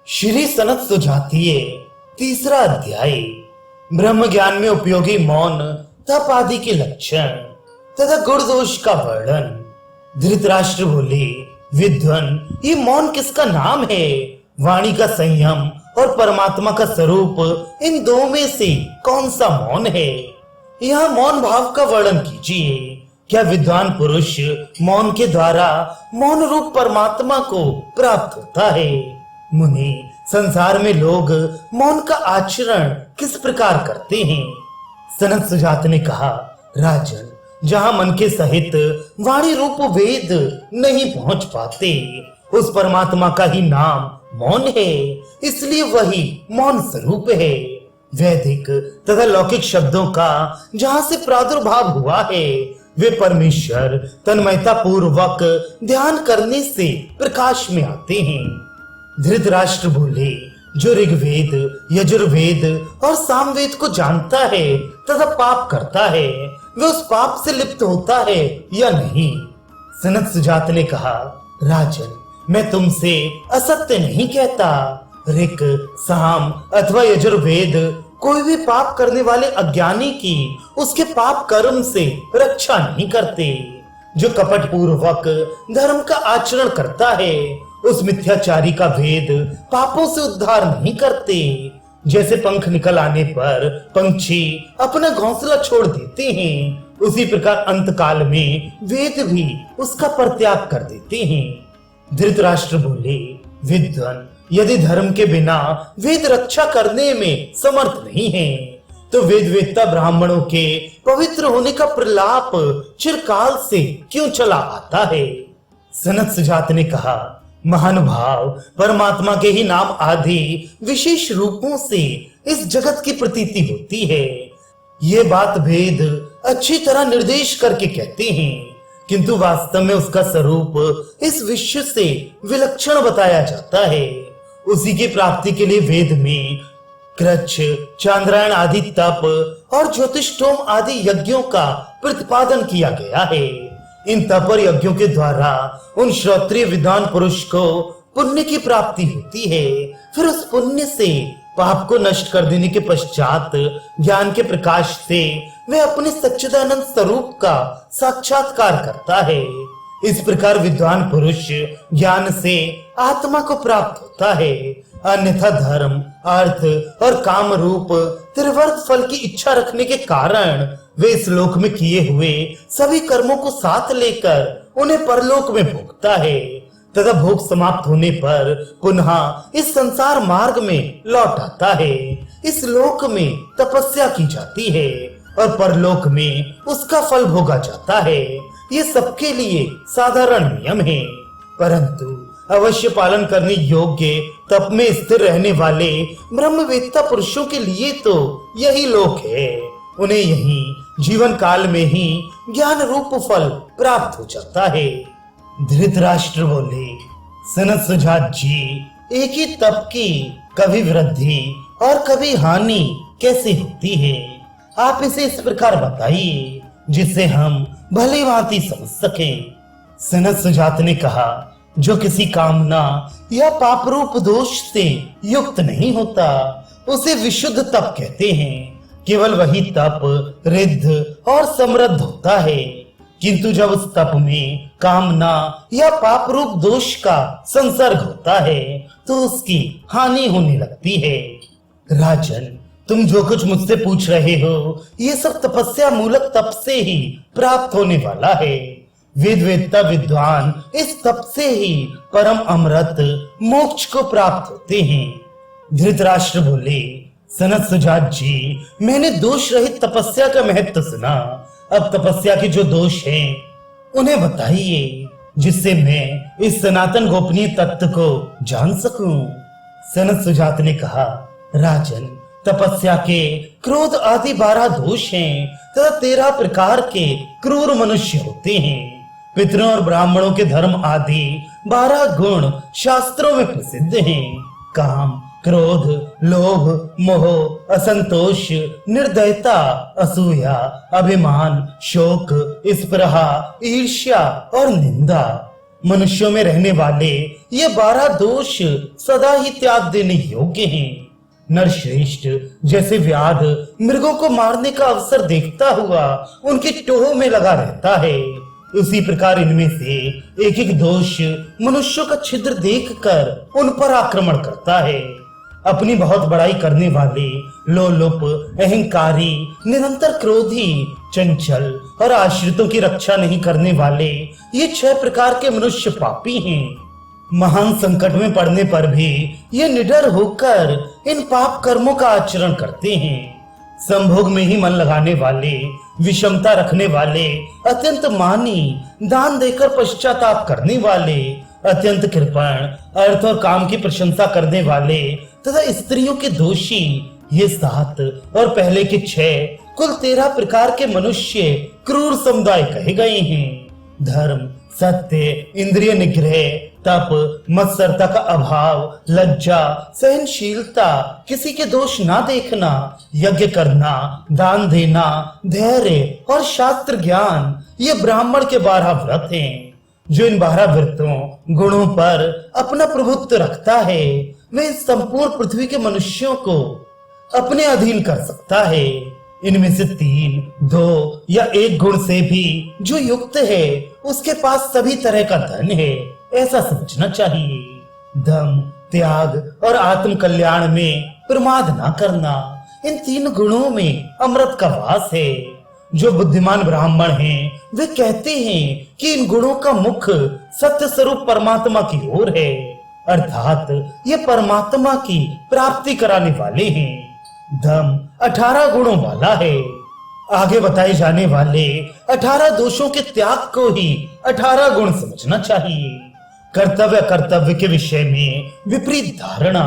श्री सनत सुजातीय तीसरा अध्याय ब्रह्म ज्ञान में उपयोगी मौन तप आदि के लक्षण तथा गुण दोष का वर्णन। धृतराष्ट्र बोले, विद्वन, ये मौन किसका नाम है? वाणी का संयम और परमात्मा का स्वरूप, इन दो में से कौन सा मौन है? यहाँ मौन भाव का वर्णन कीजिए। क्या विद्वान पुरुष मौन के द्वारा मौन रूप परमात्मा को प्राप्त होता है? मुनि, संसार में लोग मौन का आचरण किस प्रकार करते हैं? सनत सुजात ने कहा, राजन, जहां मन के सहित वाणी रूप वेद नहीं पहुंच पाते, उस परमात्मा का ही नाम मौन है, इसलिए वही मौन स्वरूप है। वैदिक तथा लौकिक शब्दों का जहां से प्रादुर्भाव हुआ है, वे परमेश्वर तन्मयता पूर्वक ध्यान करने से प्रकाश में आते हैं। धृतराष्ट्र बोले, जो ऋग्वेद, यजुर्वेद और सामवेद को जानता है तथा पाप करता है, वे उस पाप से लिप्त होता है या नहीं? सनत सुजात ने कहा, राजन, मैं तुमसे असत्य नहीं कहता। ऋक, साम अथवा यजुर्वेद कोई भी पाप करने वाले अज्ञानी की उसके पाप कर्म से रक्षा नहीं करते। जो कपट पूर्वक धर्म का आचरण करता है, उस मिथ्याचारी का भेद पापों से उद्धार नहीं करते। जैसे पंख निकल आने पर पंछी अपना घोंसला छोड़ देते हैं, उसी प्रकार अंत काल में वेद भी उसका परित्याग कर देते हैं। धृतराष्ट्र बोले, विद्वान, यदि धर्म के बिना वेद रक्षा करने में समर्थ नहीं है, तो वेद वेत्ता ब्राह्मणों के पवित्र होने का प्रलाप चिरकाल से क्यों चला आता है? सनत सुजात ने कहा, महानुभाव, परमात्मा के ही नाम आदि विशेष रूपों से इस जगत की प्रतीति होती है। ये बात भेद अच्छी तरह निर्देश करके कहते हैं, किंतु वास्तव में उसका स्वरूप इस विश्व से विलक्षण बताया जाता है। उसी की प्राप्ति के लिए वेद में कृच्छ, चांद्रायण आदि तप और ज्योतिषोम आदि यज्ञों का प्रतिपादन किया गया है। इन तप और यज्ञों के द्वारा उन श्रोत्रिय विद्वान पुरुष को पुण्य की प्राप्ति होती है। फिर उस पुण्य से पाप को नष्ट कर देने के पश्चात ज्ञान के प्रकाश से वह अपने सच्चिदानंद स्वरूप का साक्षात्कार करता है। इस प्रकार विद्वान पुरुष ज्ञान से आत्मा को प्राप्त होता है। अन्यथा धर्म, अर्थ और काम रूप त्रिवर्ग फल की इच्छा रखने के कारण वे इस लोक में किए हुए सभी कर्मों को साथ लेकर उन्हें परलोक में भोगता है तथा भोग समाप्त होने पर पुनः इस संसार मार्ग में लौट आता है। इस लोक में तपस्या की जाती है और परलोक में उसका फल भोगा जाता है। ये सबके लिए साधारण नियम है, परंतु अवश्य पालन करने योग्य तप में स्थिर रहने वाले ब्रह्मवेत्ता पुरुषों के लिए तो यही लोक है। उन्हें यही जीवन काल में ही ज्ञान रूप फल प्राप्त हो जाता है। धृतराष्ट्र बोले, सनत सुजात जी, एक ही तप की कभी वृद्धि और कभी हानि कैसे होती है? आप इसे इस प्रकार बताइए जिससे हम भली भांति समझ सके। सनत सुजात ने कहा, जो किसी कामना या पाप रूप दोष से युक्त नहीं होता, उसे विशुद्ध तप कहते हैं। केवल वही तप रिद्ध और समृद्ध होता है, किंतु जब उस तप में कामना या पाप रूप दोष का संसर्ग होता है, तो उसकी हानि होने लगती है। राजन, तुम जो कुछ मुझसे पूछ रहे हो, ये सब तपस्या मूलक तप से ही प्राप्त होने वाला है। वेद वेत्ता विद्वान इस तप से ही परम अमृत मोक्ष को प्राप्त होते हैं। धृतराष्ट्र बोले, सनत सुजात जी, मैंने दोष रहित तपस्या का महत्व सुना। अब तपस्या के जो दोष हैं, उन्हें बताइए, जिससे मैं इस सनातन गोपनीय तत्व को जान सकूं। सनत सुजात ने कहा, राजन, तपस्या के क्रोध आदि 12 दोष हैं तथा 13 प्रकार के क्रूर मनुष्य होते हैं। पितरों और ब्राह्मणों के धर्म आदि 12 गुण शास्त्रों में प्रसिद्ध हैं। काम, क्रोध, लोभ, मोह, असंतोष, निर्दयता, असूया, अभिमान, शोक, स्पृहा, ईर्ष्या और निंदा। मनुष्यों में रहने वाले ये 12 दोष सदा ही त्याग देने योग्य हैं। नरश्रेष्ठ जैसे व्याध मृगों को मारने का अवसर देखता हुआ उनकी टोह में लगा रहता है, उसी प्रकार इनमें से एक एक दोष मनुष्यों का छिद्र देखकर उन पर आक्रमण करता है। अपनी बहुत बड़ाई करने वाले, लोलुप, अहंकारी, निरंतर क्रोधी, चंचल और आश्रितों की रक्षा नहीं करने वाले ये 6 प्रकार के मनुष्य पापी हैं। महान संकट में पड़ने पर भी ये निडर होकर इन पाप कर्मों का आचरण करते हैं। संभोग में ही मन लगाने वाले, विषमता रखने वाले, अत्यंत मानी, दान देकर पश्चाताप करने वाले, अत्यंत कृपण, अर्थ और काम की प्रशंसा करने वाले तथा स्त्रियों के दोषी, ये 7 और पहले के 6 कुल 13 प्रकार के मनुष्य क्रूर समुदाय कहे गए हैं। धर्म, सत्य, इंद्रिय निग्रह, तप, मत्सरता का अभाव, लज्जा, सहनशीलता, किसी के दोष ना देखना, यज्ञ करना, दान देना, धैर्य और शास्त्र ज्ञान, ये ब्राह्मण के 12 व्रत हैं। जो इन 12 व्रतों गुणों पर अपना प्रभुत्व रखता है वे संपूर्ण पृथ्वी के मनुष्यों को अपने अधीन कर सकता है। इनमें से 3, 2 या 1 गुण से भी जो युक्त है उसके पास सभी तरह का धन है, ऐसा समझना चाहिए। दम, त्याग और आत्म कल्याण में प्रमाद ना करना, इन 3 गुणों में अमृत का वास है। जो बुद्धिमान ब्राह्मण हैं वे कहते हैं कि इन गुणों का मुख सत्य स्वरूप परमात्मा की ओर है, अर्थात ये परमात्मा की प्राप्ति कराने वाले हैं। दम 18 गुणों वाला है। आगे बताए जाने वाले 18 दोषों के त्याग को ही 18 गुण समझना चाहिए। कर्तव्य कर्तव्य के विषय में विपरीत धारणा,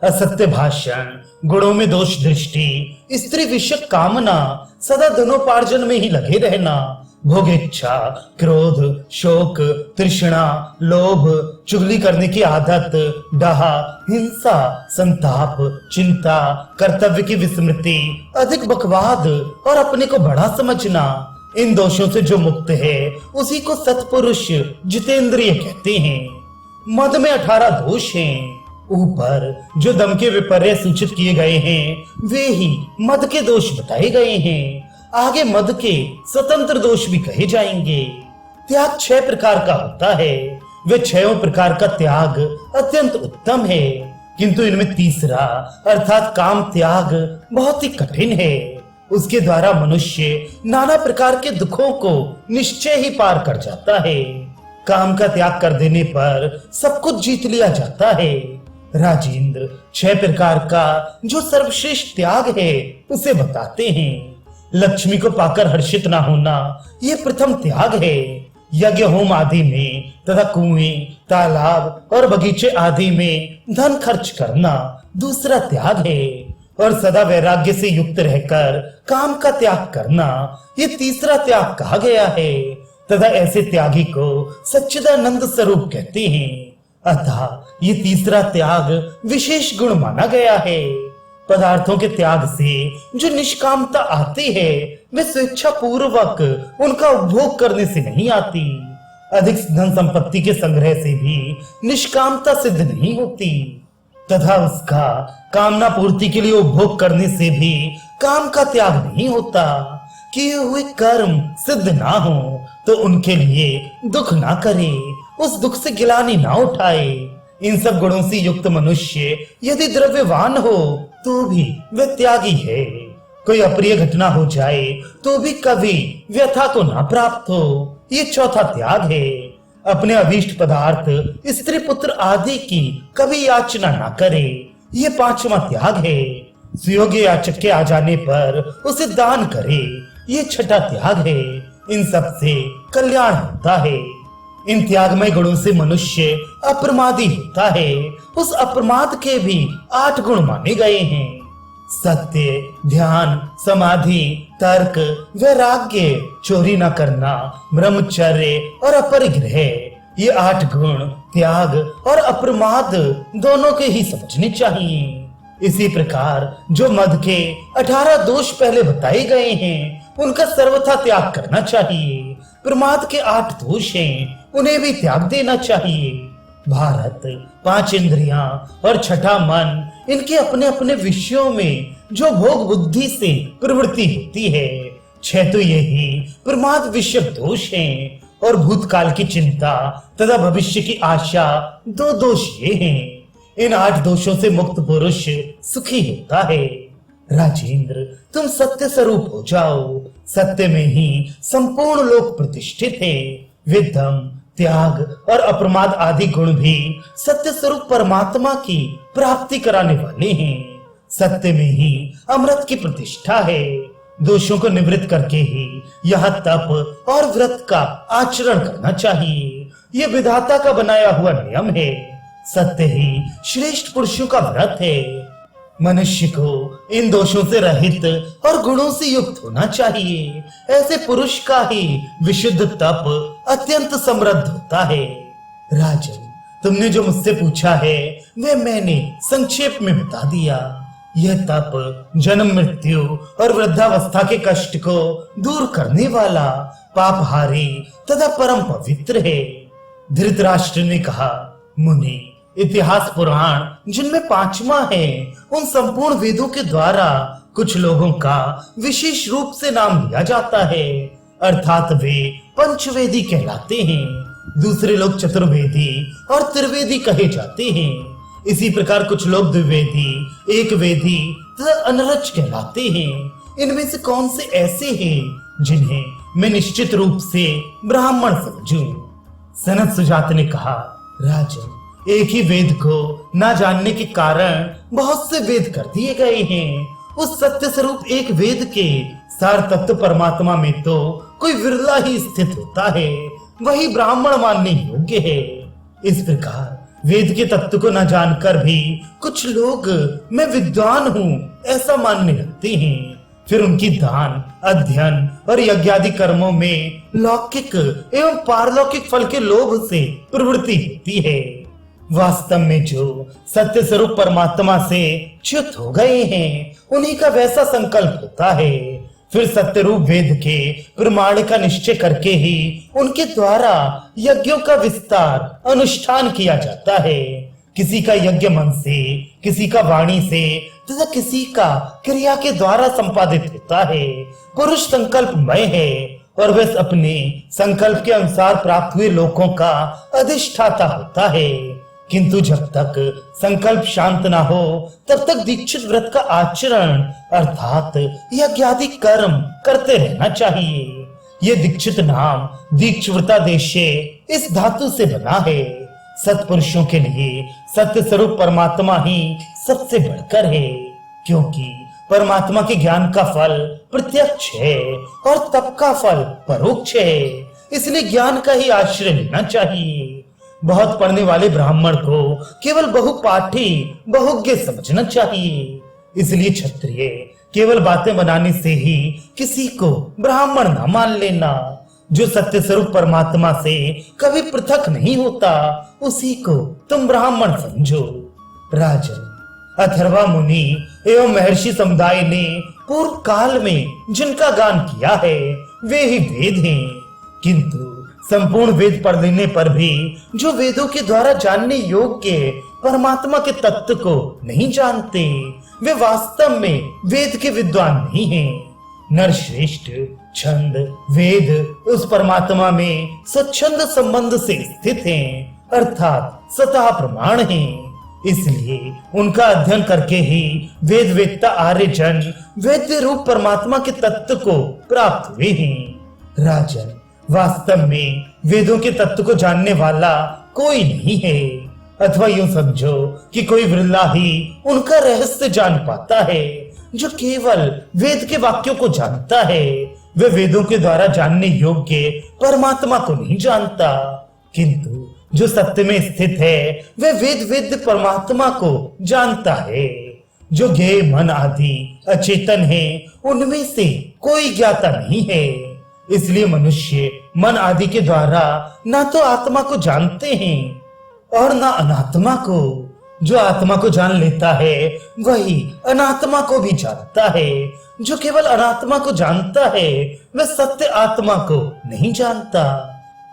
असत्य भाषण, गुणों में दोष दृष्टि, स्त्री विषयक कामना, सदा धनोपार्जन में ही लगे रहना, भोग इच्छा, क्रोध, शोक, तृष्णा, लोभ, चुगली करने की आदत, डहा, हिंसा, संताप, चिंता, कर्तव्य की विस्मृति, अधिक बकवाद और अपने को बड़ा समझना, इन दोषों से जो मुक्त है उसी को सत्पुरुष जितेंद्रिय कहते हैं। मद में 18 दोष हैं। ऊपर जो दम के विपर्य सूचित किए गए हैं वे ही मद के दोष बताए गए हैं। आगे मद के स्वतंत्र दोष भी कहे जाएंगे। त्याग 6 प्रकार का होता है। वे 6 प्रकार का त्याग अत्यंत उत्तम है, किंतु इनमें तीसरा अर्थात काम त्याग बहुत ही कठिन है। उसके द्वारा मनुष्य नाना प्रकार के दुखों को निश्चय ही पार कर जाता है। काम का त्याग कर देने पर सब कुछ जीत लिया जाता है। राजेंद्र 6 प्रकार का जो सर्वश्रेष्ठ त्याग है उसे बताते हैं। लक्ष्मी को पाकर हर्षित ना होना ये प्रथम त्याग है। यज्ञ होम आदि में तथा कुएं, तालाब और बगीचे आदि में धन खर्च करना दूसरा त्याग है। और सदा वैराग्य से युक्त रहकर काम का त्याग करना ये तीसरा त्याग कहा गया है। तथा ऐसे त्यागी को सच्चिदानंद स्वरूप कहते हैं। अतः ये तीसरा त्याग विशेष गुण माना गया है। पदार्थों के त्याग से जो निष्कामता आती है वे स्वेच्छा पूर्वक उनका उपभोग करने से नहीं आती। अधिक धन संपत्ति के संग्रह से भी निष्कामता सिद्ध नहीं होती तथा उसका कामना पूर्ति के लिए उपभोग करने से भी काम का त्याग नहीं होता। किए हुए कर्म सिद्ध ना हो तो उनके लिए दुख ना करे, उस दुख से गिलानी ना उठाए। इन सब गुणों से युक्त मनुष्य यदि द्रव्यवान हो तो भी वह त्यागी है। कोई अप्रिय घटना हो जाए तो भी कभी व्यथा को ना प्राप्त हो, ये चौथा त्याग है। अपने अभीष्ट पदार्थ, स्त्री पुत्र आदि की कभी याचना ना करे, ये पांचवा त्याग है। सुयोग्य याचक के आ जाने पर उसे दान करे, ये छठा त्याग है। इन सब से कल्याण होता है। इन त्यागमय गुणों से मनुष्य अप्रमादी होता है। उस अप्रमाद के भी 8 गुण माने गए हैं। सत्य, ध्यान, समाधि, तर्क, वैराग्य, चोरी न करना, ब्रह्मचर्य और अपरिग्रह, ये 8 गुण त्याग और अप्रमाद दोनों के ही समझने चाहिए। इसी प्रकार जो मद के 18 दोष पहले बताए गए हैं उनका सर्वथा त्याग करना चाहिए। प्रमाद के 8 दोष हैं, उन्हें भी त्याग देना चाहिए। भारत 5 इंद्रियां और छठा मन, इनके अपने अपने विषयों में जो भोग बुद्धि से प्रवृत्ति होती है। 6 तो यही प्रमाद विषय दोष हैं, और भूतकाल की चिंता तथा भविष्य की आशा 2 दोष ये हैं। इन 8 दोषों से मुक्त पुरुष सुखी होता है। राजेंद्र, तुम सत्य स्वरूप हो जाओ। सत्य में ही संपूर्ण लोक प्रतिष्ठित है। विद्यम, त्याग और अप्रमाद आदि गुण भी सत्य स्वरूप परमात्मा की प्राप्ति कराने वाले हैं। सत्य में ही अमृत की प्रतिष्ठा है। दोषों को निवृत्त करके ही यह तप और व्रत का आचरण करना चाहिए। यह विधाता का बनाया हुआ नियम है। सत्य ही श्रेष्ठ पुरुषों का व्रत है। मनुष्य को इन दोषों से रहित और गुणों से युक्त होना चाहिए। ऐसे पुरुष का ही विशुद्ध तप अत्यंत समृद्ध होता है। राजन, तुमने जो मुझसे पूछा है वह मैंने संक्षेप में बता दिया। यह तप जन्म, मृत्यु और वृद्धावस्था के कष्ट को दूर करने वाला, पापहारी तथा परम पवित्र है। धृतराष्ट्र ने कहा, मुनि, इतिहास पुराण जिनमें 5वां है, उन संपूर्ण वेदों के द्वारा कुछ लोगों का विशेष रूप से नाम लिया जाता है, अर्थात वे पंचवेदी कहलाते हैं। दूसरे लोग चतुर्वेदी और त्रिवेदी कहे जाते हैं। इसी प्रकार कुछ लोग द्विवेदी, एक वेदी तथा अनरज कहलाते हैं। इनमें से कौन से ऐसे हैं जिन्हें मैं निश्चित रूप से ब्राह्मण समझूं? सनत सुजात ने कहा, राजन, एक ही वेद को न जानने के कारण बहुत से वेद कर दिए गए हैं। उस सत्य स्वरूप एक वेद के सार तत्व परमात्मा में तो कोई विरला ही स्थित होता है, वही ब्राह्मण मानने योग्य है। इस प्रकार वेद के तत्व को न जानकर भी कुछ लोग मैं विद्वान हूँ ऐसा मानने लगते हैं। फिर उनकी दान, अध्ययन और यज्ञादि कर्मों में लौकिक एवं पारलौकिक फल के लोभ से प्रवृत्ति होती है। वास्तव में जो सत्य स्वरूप परमात्मा से च्युत हो गए हैं, उन्हीं का वैसा संकल्प होता है। फिर सत्य रूप वेद के प्रमाण का निश्चय करके ही उनके द्वारा यज्ञों का विस्तार अनुष्ठान किया जाता है। किसी का यज्ञ मन से, किसी का वाणी से तथा किसी का क्रिया के द्वारा संपादित होता है। पुरुष संकल्पमय है और वह अपने संकल्प के अनुसार प्राप्त हुए लोकों का अधिष्ठाता होता है। किंतु जब तक संकल्प शांत ना हो तब तक दीक्षित व्रत का आचरण अर्थात यज्ञादि कर्म करते रहना चाहिए। ये दीक्षित नाम दीक्षव्रतादेशे इस धातु से बना है। सत्पुरुषों के लिए सत्य स्वरूप परमात्मा ही सबसे बढ़कर है, क्योंकि परमात्मा के ज्ञान का फल प्रत्यक्ष है और तप का फल परोक्ष है। इसलिए ज्ञान का ही आश्रय लेना चाहिए। बहुत पढ़ने वाले ब्राह्मण को केवल बहुपाठी, बहुज्ञ समझना चाहिए। इसलिए क्षत्रिय केवल बातें बनाने से ही किसी को ब्राह्मण न मान लेना। जो सत्य स्वरूप परमात्मा से कभी पृथक नहीं होता, उसी को तुम ब्राह्मण समझो। राजन, अथर्वा मुनि एवं महर्षि समुदाय ने पूर्व काल में जिनका गान किया है वे ही वेद हैं। किंतु संपूर्ण वेद पढ़ लेने पर भी जो वेदों के द्वारा जानने योग्य परमात्मा के तत्व को नहीं जानते, वे वास्तव में वेद के विद्वान नहीं हैं। नरश्रेष्ठ छंद वेद उस परमात्मा में स्वच्छंद संबंध से स्थित हैं, अर्थात स्वतः प्रमाण हैं। इसलिए उनका अध्ययन करके ही वेद वेदता आर्य जन वेद्य रूप परमात्मा के तत्व को प्राप्त हुए हैं। राजन, वास्तव में वेदों के तत्व को जानने वाला कोई नहीं है, अथवा यूं समझो कि कोई विरला ही उनका रहस्य जान पाता है। जो केवल वेद के वाक्यों को जानता है, वे वेदों के द्वारा जानने योग्य परमात्मा को नहीं जानता। किंतु जो सत्य में स्थित है, वे वेद वेद्य परमात्मा को जानता है। जो ज्ञेय मन आदि अचेतन है, उनमें से कोई ज्ञाता नहीं है। इसलिए मनुष्य मन आदि के द्वारा न तो आत्मा को जानते हैं और न अनात्मा को। जो आत्मा को जान लेता है वही अनात्मा को भी जानता है। जो केवल अनात्मा को जानता है वह सत्य आत्मा को नहीं जानता।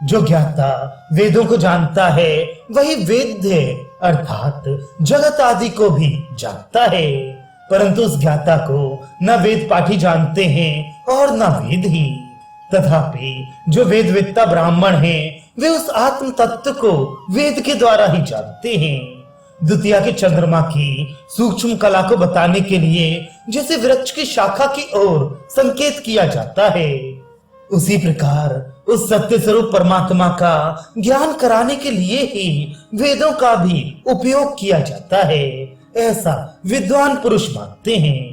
जो ज्ञाता वेदों को जानता है वही वेद्य अर्थात जगत आदि को भी जानता है। परंतु उस ज्ञाता को न वेद पाठी जानते हैं और न वेद ही। तथापि जो वेदवेत्ता ब्राह्मण हैं वे उस आत्म तत्व को वेद के द्वारा ही जानते हैं। द्वितीया के चंद्रमा की सूक्ष्म कला को बताने के लिए जैसे वृक्ष की शाखा की ओर संकेत किया जाता है, उसी प्रकार उस सत्य स्वरूप परमात्मा का ज्ञान कराने के लिए ही वेदों का भी उपयोग किया जाता है, ऐसा विद्वान पुरुष मानते हैं।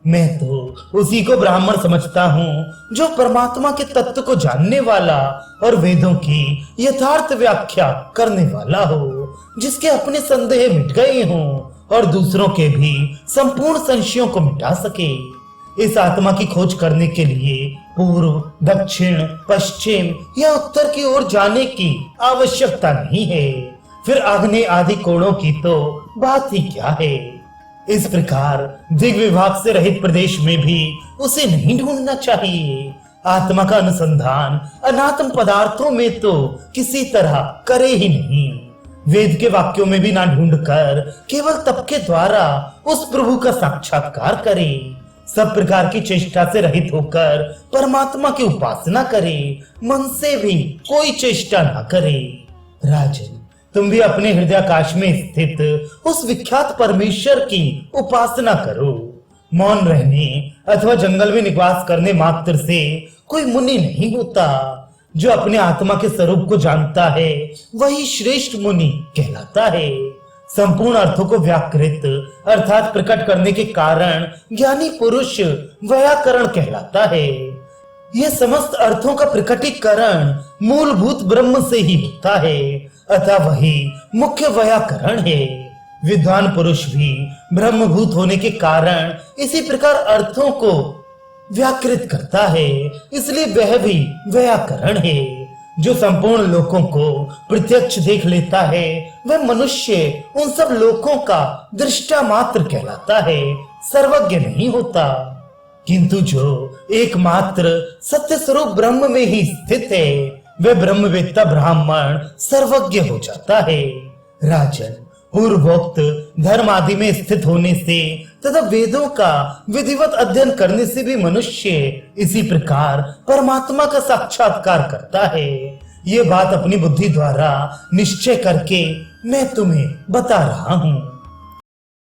मैं तो उसी को ब्राह्मण समझता हूँ जो परमात्मा के तत्व को जानने वाला और वेदों की यथार्थ व्याख्या करने वाला हो, जिसके अपने संदेह मिट गए हों और दूसरों के भी संपूर्ण संशयों को मिटा सके। इस आत्मा की खोज करने के लिए पूर्व, दक्षिण, पश्चिम या उत्तर की ओर जाने की आवश्यकता नहीं है। फिर आग्नेय आदि कोणों की तो बात ही क्या है। इस प्रकार दिग्विभाग से रहित प्रदेश में भी उसे नहीं ढूंढना चाहिए। आत्मा का अनुसंधान अनात्म पदार्थों में तो किसी तरह करे ही नहीं। वेद के वाक्यों में भी ना ढूंढकर केवल तप के द्वारा उस प्रभु का साक्षात्कार करे। सब प्रकार की चेष्टा से रहित होकर परमात्मा की उपासना करे, मन से भी कोई चेष्टा न करे। राजन, तुम भी अपने हृदयाकाश में स्थित उस विख्यात परमेश्वर की उपासना करो। मौन रहने अथवा जंगल में निवास करने मात्र से कोई मुनि नहीं होता। जो अपने आत्मा के स्वरूप को जानता है वही श्रेष्ठ मुनि कहलाता है। संपूर्ण अर्थों को व्याकृत अर्थात प्रकट करने के कारण ज्ञानी पुरुष व्याकरण कहलाता है। यह समस्त अर्थों का प्रकटीकरण मूलभूत ब्रह्म से ही होता है, अतः वही मुख्य व्याकरण है। विद्वान पुरुष भी ब्रह्मभूत होने के कारण इसी प्रकार अर्थों को व्याकृत करता है, इसलिए वह भी व्याकरण है। जो संपूर्ण लोकों को प्रत्यक्ष देख लेता है वह मनुष्य उन सब लोकों का दृष्टा मात्र कहलाता है, सर्वज्ञ नहीं होता। किंतु जो एकमात्र सत्य स्वरूप ब्रह्म में ही स्थित है वह ब्रह्मवेत्ता ब्राह्मण सर्वज्ञ हो जाता है। राजन, पूर्वोक्त धर्म आदि में स्थित होने से तथा वेदों का विधिवत अध्ययन करने से भी मनुष्य इसी प्रकार परमात्मा का साक्षात्कार करता है। ये बात अपनी बुद्धि द्वारा निश्चय करके मैं तुम्हें बता रहा हूँ।